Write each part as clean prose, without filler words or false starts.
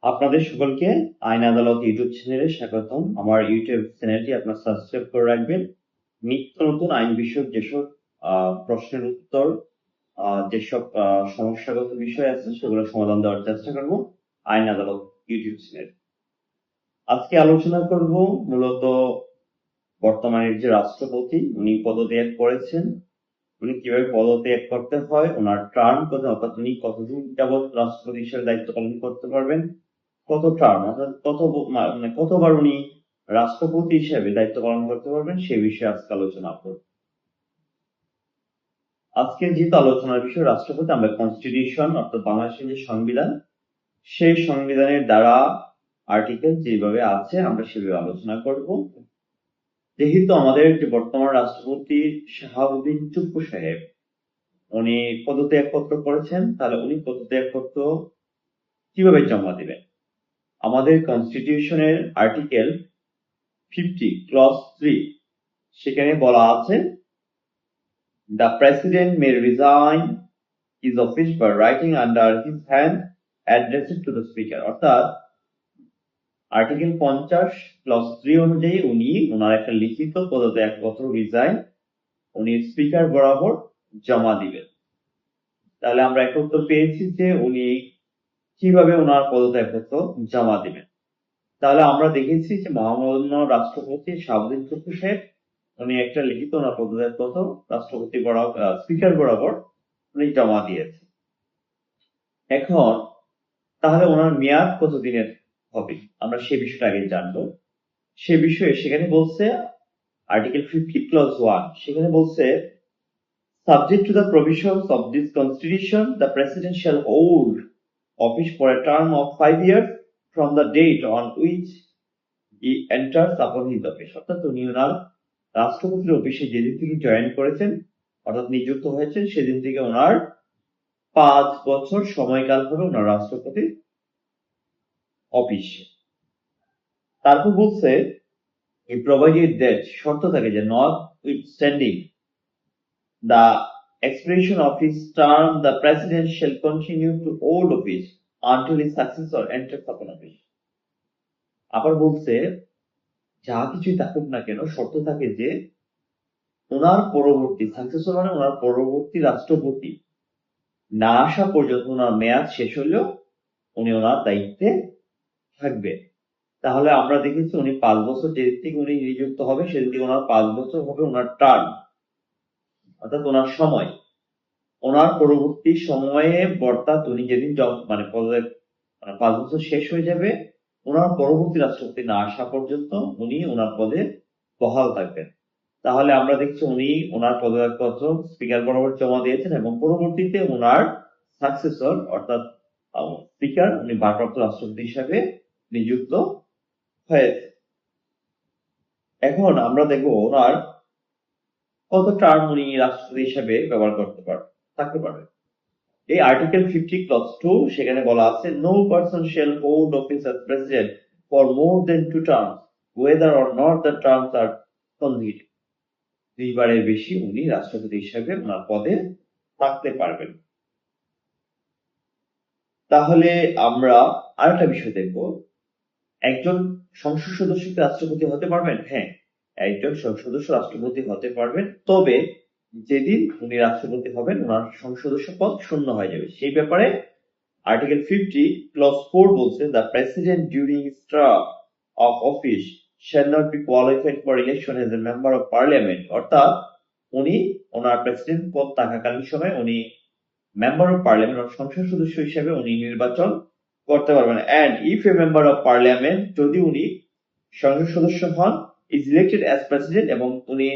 আপনাদের সকলকে আইন আদালত ইউটিউব চ্যানেলে স্বাগতম। আমার ইউটিউব চ্যানেলটি আপনারা সাবস্ক্রাইব করে রাখবেন। নিত্য নতুন আইন বিষয়ক যেসব প্রশ্নের উত্তর, যেসব সমস্যাগত বিষয় আছে সেগুলো সমাধান দেওয়ার চেষ্টা করব আইন আদালত ইউটিউব চ্যানেল। আজকে আলোচনা করব মূলত বর্তমানের যে রাষ্ট্রপতি উনি পদত্যাগ করেছেন, উনি কিভাবে পদত্যাগ করতে হয়, ওনার টার্ম কত, অর্থাৎ উনি কতদিন যাবৎ রাষ্ট্রপতি হিসেবে দায়িত্ব পালন করতে পারবেন, কত টার্ম অর্থাৎ কতবার উনি রাষ্ট্রপতি হিসেবে দায়িত্ব পালন করতে পারবেন সে বিষয়ে আজকে আলোচনা করব। আজকের যেহেতু আলোচনার বিষয় রাষ্ট্রপতি, আমরা কনস্টিটিউশন অর্থাৎ বাংলাদেশের যে সংবিধান, সেই সংবিধানের দ্বারা আর্টিকেল যেভাবে আছে আমরা সেভাবে আলোচনা করব। যেহেতু আমাদের যে বর্তমান রাষ্ট্রপতি শাহাবুদ্দিন চুপ্পু সাহেব উনি পদত্যাগপত্র করেছেন, তাহলে উনি পদত্যাগপত্র কিভাবে জমা দিবেন? আমাদের কনস্টিটিউশনের আর্টিকেল 50 ক্লজ 3 সেখানে বলা আছে, the president may resign his office by writing under his hand addressed to the speaker. অর্থাৎ আর্টিকেল 50 ক্লজ 3 অনুযায়ী উনি ওনার একটা লিখিত পদত্যাগপত্র উনি স্পিকার বরাবর জমা দিবেন। তাহলে আমরা একটা উত্তর পেয়েছি যে উনি কিভাবে ওনার পদত্যাগপত্র জমা দিবেন। তাহলে আমরা দেখেছি যে মহামান্য রাষ্ট্রপতি শাহাবুদ্দিন চুপ্পু সাহেব উনি একটা লিখিত ওনার পদত্যাগপত্র রাষ্ট্রপতি স্পিকার বরাবর উনি জমা দিয়েছে। এখন তাহলে ওনার মেয়াদ কতদিনের হবে আমরা সে বিষয়টা আগে জানবো। সে বিষয়ে সেখানে বলছে আর্টিকেল 50 ক্লজ 1 সেখানে বলছে, subject to the provisions of this constitution the president shall hold office for a term of 5 years from the date on which he enters upon his office। অর্থাৎ উনি ওনার রাষ্ট্রপতির অফিসে যেদিন থেকে জয়েন করেছেন অর্থাৎ নিযুক্ত হয়েছেন সেদিন থেকে ওনার 5 বছর সময়কাল হবে ওনার রাষ্ট্রপতির অফিসে। তারপর বলছে প্রোভাইডেড দ্যাট, শর্ত থাকে যে notwithstanding the expiration of his term the president shall continue to hold office until his successor enters upon office। আবার বলছে যা কিছুই থাকুক না কেন শর্ত থাকে যে ওনার পরবর্তী সাকসেসর মানে ওনার পরবর্তী রাষ্ট্রপতি না আসা পর্যন্ত ওনার মেয়াদ শেষ হলেও উনি ওনার দায়িত্বে থাকবে। তাহলে আমরা দেখেছি উনি 5 বছর যেদিন থেকে উনি নিযুক্ত হবে সেদিন থেকে ওনার 5 বছর হবে ওনার টার্ম অর্থাৎ ওনার সময়। ওনার পরবর্তী সময়ে অর্থাৎ উনি যেদিন মানে 5 বছর শেষ হয়ে যাবে ওনার পরবর্তী রাষ্ট্রপতি না আসা পর্যন্ত উনি ওনার পদে বহাল থাকবেন। তাহলে আমরা দেখছি উনি ওনার পদত্যাগপত্র স্পিকার বরাবর জমা দিয়েছেন এবং পরবর্তীতে ওনার সাকসেসর অর্থাৎ স্পিকার উনি ভারপ্রাপ্ত রাষ্ট্রপতি হিসাবে নিযুক্ত হয়েছে। এখন আমরা দেখব ওনার কত টার্ম উনি রাষ্ট্রপতি হিসাবে ব্যবহার থাকতে পারবে। এই আর্টিকেল 50 ক্লজ 2 সেখানে বলা আছে, no person shall hold office as president for more than 2 terms whether or not the terms are consecutive। 2 বারের বেশি উনি রাষ্ট্রপতি হিসাবে ওনার পদে থাকতে পারবেন। তাহলে আমরা আরেকটা বিষয় দেখব, একজন সংসদ সদস্য কি রাষ্ট্রপতি হতে পারবেন? হ্যাঁ, একজন সংসদ সদস্য রাষ্ট্রপতি হতে পারবেন, তবে যেদিন উনি রাষ্ট্রপতি হবেন ওনার সংসদ সদস্য পদ শূন্য হয়ে যাবে। সেই ব্যাপারে আর্টিকেল 50 ক্লজ 4 বলছে, the president during his term of office shall not be qualified for election as a member of parliament। অর্থাৎ উনি ওনার প্রেসিডেন্ট পদ থাকাকালীন সময় উনি মেম্বার অফ পার্লামেন্ট অর্থাৎ সংসদ সদস্য হিসেবে উনি নির্বাচন করতে পারবেন। and if a member of parliament যদি উনি সংসদ সদস্য হন is elected as president এবং উনি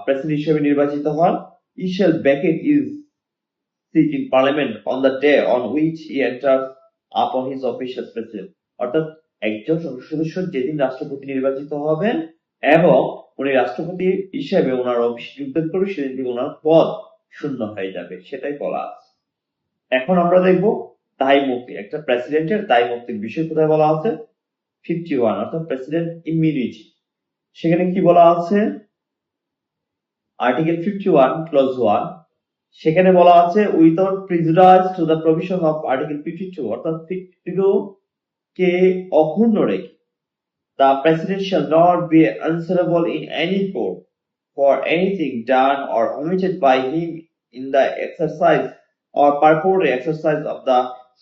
প্রেসিডেন্ট হিসেবে নির্বাচিত হন, he shall vacate his seat in parliament on the day on which he enters upon his office as president। অর্থাৎ একজন সংসদ সদস্য যেদিন রাষ্ট্রপতি নির্বাচিত হবেন এবং উনি রাষ্ট্রপতি হিসেবে ওনার অফিসে যোগদান করবে সেদিন থেকে ওনার পদ শূন্য হয়ে যাবে, সেটাই বলা আছে। এখন আমরা দেখব দায় মুক্তি। একটা প্রেসিডেন্টের দায় মুক্তির বিষয় কোথায় বলা আছে? 51 অর্থাৎ প্রেসিডেন্ট ইমিউনিটি। সেখানে কি বলা আছে? আর্টিকেল 51 ক্লজ 1 সেখানে বলা আছে, without prejudice to the provision of article 52 অর্থাৎ 52 কে অক্ষুণ্ণ রেখে the president shall not be answerable in any court for anything done or omitted by him in the exercise or purported exercise of the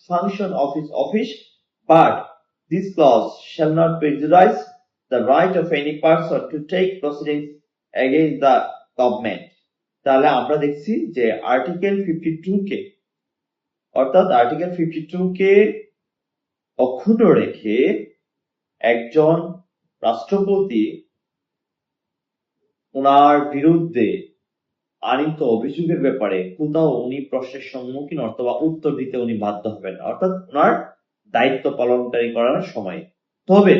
function of his office, but this clause shall not prejudice the right of any person to take proceedings against the government. তাহলে আমরা দেখছি যে article 52 কে অর্থাৎ article 52 কে অক্ষুণ্ণ রেখে একজন রাষ্ট্রপতি ওনার বিরুদ্ধে আনিত অভিযোগের ব্যাপারে কোথাও উনি প্রশ্নের সম্মুখীন অথবা উত্তর দিতে উনি বাধ্য হবেন না, অর্থাৎ ওনার দায়িত্ব পালনকারী করার সময়। তবে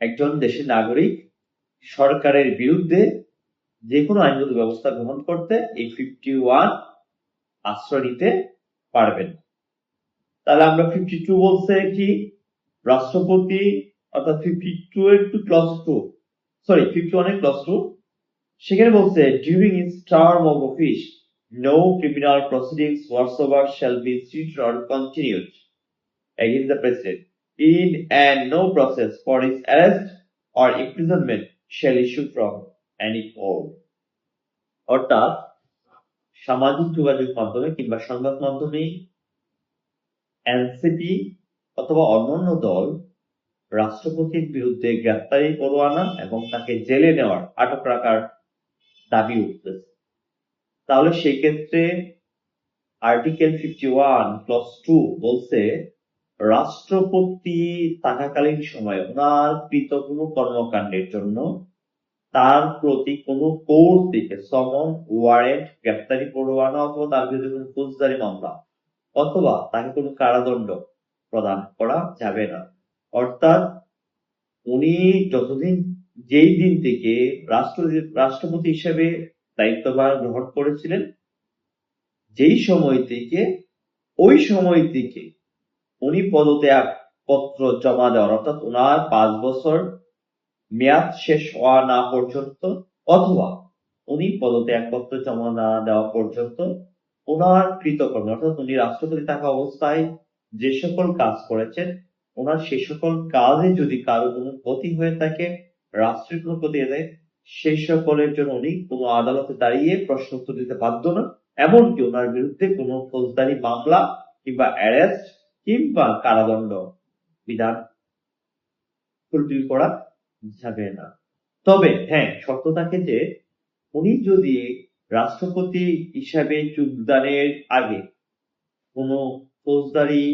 একজন দেশের নাগরিক সরকারের বিরুদ্ধে যে কোনো আইনগত ব্যবস্থা গ্রহণ করতে এই 51 আশ্রয় নিতে পারবেন। তাহলে আমরা 52 বলছে কি রাষ্ট্রপতি অর্থাৎ 52 এর টু ক্লজ 2 সরি 51 এর ক্লজ 2 সেখানে বলছে during his term of office no criminal proceedings whatsoever shall be instituted or continued against the president in and no process for his arrest or imprisonment shall issue from any court. অর্থাৎ সামাজিক যোগাযোগ মাধ্যমে কিংবা সংবাদ মাধ্যমে NCP অথবা অন্যান্য দল রাষ্ট্রপতির বিরুদ্ধে গ্রেফতারি পরোয়ানা এবং তাকে জেলে নেওয়ার আটক রাখার দাবি উঠতেছে। তাহলে সেক্ষেত্রে আর্টিকেল 51 ক্লজ 2 বলছে রাষ্ট্রপতি থাকাকালীন সময়ে ওনার কৃত কোনো কর্মকাণ্ডের জন্য তার প্রতি কোনো কোর্ট থেকে সমন, ওয়ারেন্ট, গ্রেফতারি পরোয়ানা অথবা তার বিরুদ্ধে কোনো ফৌজদারি মামলা অথবা তাকে কোনো কারাদণ্ড প্রদান করা যাবে না। অর্থাৎ উনি যতদিন যেই দিন থেকে রাষ্ট্রপতি হিসেবে দায়িত্বভার গ্রহণ করেছিলেন যেই সময় থেকে ওই সময় থেকে উনি পদত্যাগ পত্র জমা দেওয়ার অর্থাৎ ওনার 5 বছর মেয়াদ শেষ হওয়া না পর্যন্ত অথবা উনি পদত্যাগ পত্র জমা না দেওয়া পর্যন্ত ওনার কৃতকর্ম অর্থাৎ উনি রাষ্ট্রপতি থাকা অবস্থায় যে সকল কাজ করেছেন ওনার সে সকল কাজে যদি কারো কোনো ক্ষতি হয়ে থাকে, রাষ্ট্রের কোনো ক্ষতি হয়ে থাকে, সেই সকলের জন্য উনি কোনো আদালতে দাঁড়িয়ে প্রশ্ন উত্তর দিতে বাধ্য নন, এমনকি ওনার বিরুদ্ধে কোনো ফৌজদারি মামলা কিংবা অ্যারেস্ট কিংবা কারাদণ্ড বিধান ফুলফিল করা যাবে না। তবে হ্যাঁ, শর্ত থাকে যে উনি যদি রাষ্ট্রপতি হিসাবে যোগদানের আগে কোনো ফৌজদারি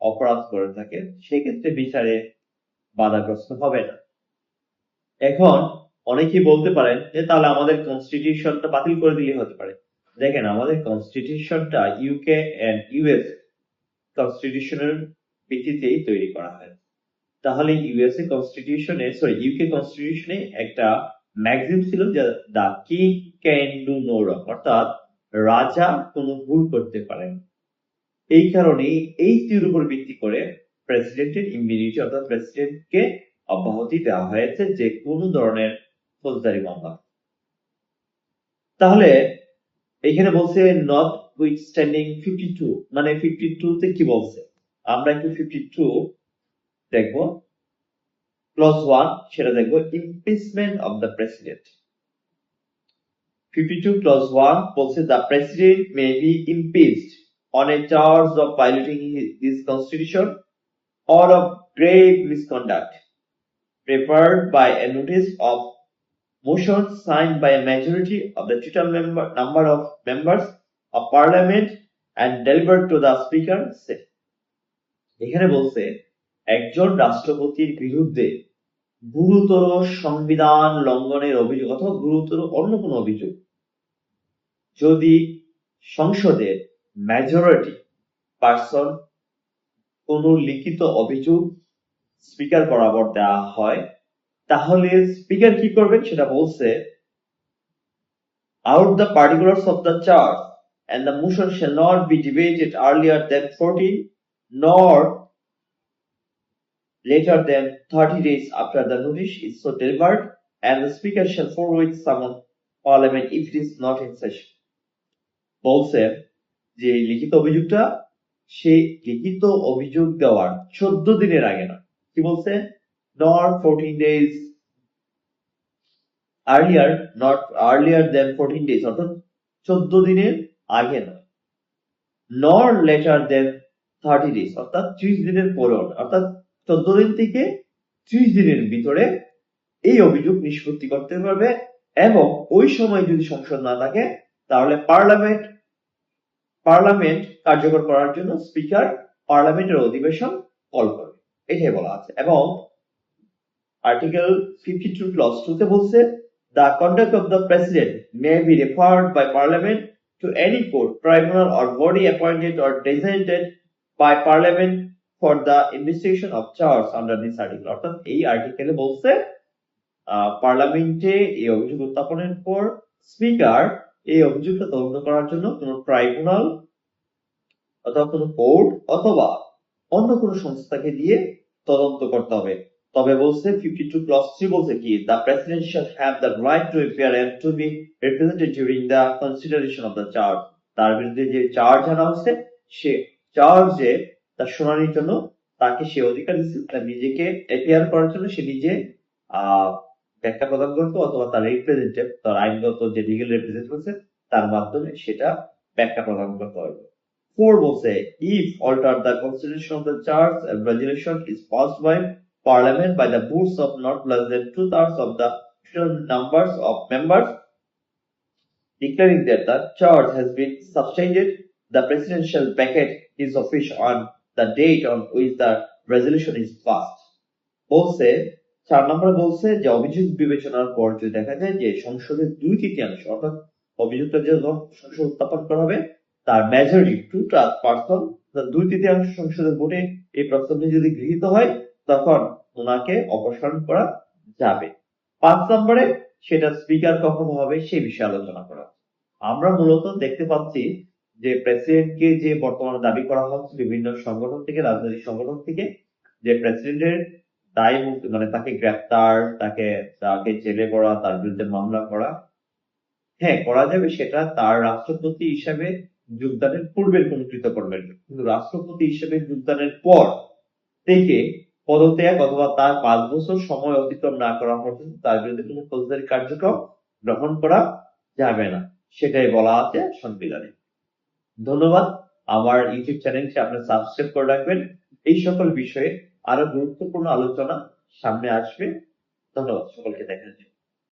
অপরাধ করে থাকে সেক্ষেত্রে বিচারে বাধাগ্রস্ত হবে না। এখন অনেকেই বলতে পারেন যে তাহলে আমাদের কনস্টিটিউশনটা বাতিল করে দিলে হতে পারে। দেখেন আমাদের কনস্টিটিউশনটা ইউকে এন্ড ইউএস কনস্টিটিউশনের ভিত্তিতেই তৈরি করা হয়। তাহলে ইউকে কনস্টিটিউশনে একটা ম্যাক্সিম ছিল যে the king can do no wrong, অর্থাৎ রাজা কোনো ভুল করতে পারেন। এই কারণে এইটির উপর ভিত্তি করে প্রেসিডেন্টের ইমিউনিটি অর্থাৎ প্রেসিডেন্টকে অব্যাহতি দেওয়া হয়েছে যে কোনো ধরনের ফৌজদারি মামলা। তাহলে এখানে বলছে নট উইথস্ট্যান্ডিং 52 মানে 52 তে কি বলছে আমরা একটু 52 দেখবো। ক্লজ 1 সেটা দেখবো impeachment of the president. 52 clause 1 বলছে the president may be impeached on a charge of violating this constitution or of grave misconduct, prepared by a notice of motion signed by a majority of the total number of members of parliament and delivered to the speaker. এখানে বলছে একজন রাষ্ট্রপতির বিরুদ্ধে গুরুতর সংবিধান লঙ্ঘনের অভিযোগ অথবা গুরুতর অন্য কোনো অভিযোগ যদি সংসদের মেজরিটি পার্সন কোন লিখিত অভিযোগ স্পিকার বরাবর দেওয়া হয় তাহলে স্পিকার কি করবেন সেটা বলছে out the particulars of the charge and the motion shall not be debated earlier than 14 nor later than 30 days after the notice is so delivered, and the speaker shall forthwith summon parliament if it is not in session. বলছে যে লিখিত অভিযোগটা সে লিখিত অভিযোগ দেওয়ার 14 দিনের আগে নয়। কি বলছে? Not 14 days earlier, not earlier than 14 days, অর্থাৎ 14 দিনের আগে নয়। nor later than 30 days, অর্থাৎ 30 দিনের পরে, অর্থাৎ 14 দিন থেকে 30 দিনের ভিতরে এই অভিযোগ নিষ্পত্তি করতে পারবে, এবং ওই সময় যদি সংসদ না থাকে তাহলে পার্লামেন্ট কার্যকর করার জন্য স্পিকার পার্লামেন্টের অধিবেশন কল করবে, এটাই বলা আছে। এবং আর্টিকেল 52 ক্লজ 2 তে বলছে the conduct of the president may be referred by parliament to any court, tribunal or body appointed or designated by parliament for the investigation of charge under this article। অর্থাৎ এই আর্টিকেলে বলছে পার্লামেন্টে এই অভিযোগ উত্থাপনের পর speaker এই অভিযোগটা তদন্ত করার জন্য কোন ট্রাইব্যুনাল অথবা কোন কোর্ট অথবা অন্য কোন সংস্থাকে দিয়ে তদন্ত করতে হবে। তবে বলছে 52 ক্লজ 3 বলছে কি the president shall have the right to appear and to be represented during the consideration of the charge। তার বিরুদ্ধে যে চার্জ আনা হচ্ছে সে চার্জে তার শুনানির জন্য তাকে সে অধিকার দিচ্ছে তার নিজেকে অ্যাপিয়ার করার জন্য, সে নিজে ব্যাখ্যা প্রদান করতে অথবা তার রিপ্রেজেন্টেটিভ, তার আইনগত যে লিগ্যাল রিপ্রেজেন্টেটিভ আছে তার মাধ্যমে সেটা ব্যাখ্যা প্রদান করতে হবে। 4 বলছে if alter the constitution of the charge and resolution is passed by parliament by the votes of not less than 2/3 of the total numbers of members, declaring that the charge has been substantiated, the president shall vacate his office on the date on which the resolution is passed। বলছে 4 নম্বরে বলছে যে অভিযোগ বিবেচনার পর যদি দেখা যায় যে সংসদের 2/3 অর্থাৎ অভিযোগটা যে সংসদ উত্থাপন করা হবে তার মেজরিটি 2/3 2/3 সংসদের ভোটে এই প্রস্তাবটি যদি গৃহীত হয় তখন ওনাকে অপসারণ করা যাবে। 5 নম্বরে সেটা স্পিকার কখন হবে সেই বিষয়ে আলোচনা করা। আমরা মূলত দেখতে পাচ্ছি যে প্রেসিডেন্টকে যে বর্তমানে দাবি করা হচ্ছে বিভিন্ন সংগঠন থেকে, রাজনৈতিক সংগঠন থেকে, যে প্রেসিডেন্টের দায় মানে তাকে গ্রেফতার, তাকে জেলে করা, তার বিরুদ্ধে মামলা করা, হ্যাঁ করা যাবে, সেটা তার রাষ্ট্রপতি হিসাবে যোগদানের পূর্বের কোন কৃতকর্মের, কিন্তু রাষ্ট্রপতি হিসেবে যোগদানের পর থেকে পদত্যাগ অথবা তার 5 বছর সময় অতিক্রম না করা পর্যন্ত তার বিরুদ্ধে কোনো ফৌজদারি কার্যক্রম গ্রহণ করা যাবে না, সেটাই বলা আছে সংবিধানে। ধন্যবাদ। আমার ইউটিউব চ্যানেলটি আপনি সাবস্ক্রাইব করে রাখবেন। এই সকল বিষয়ে আরো গুরুত্বপূর্ণ আলোচনা সামনে আসবে। ধন্যবাদ সকলকে দেখার জন্য।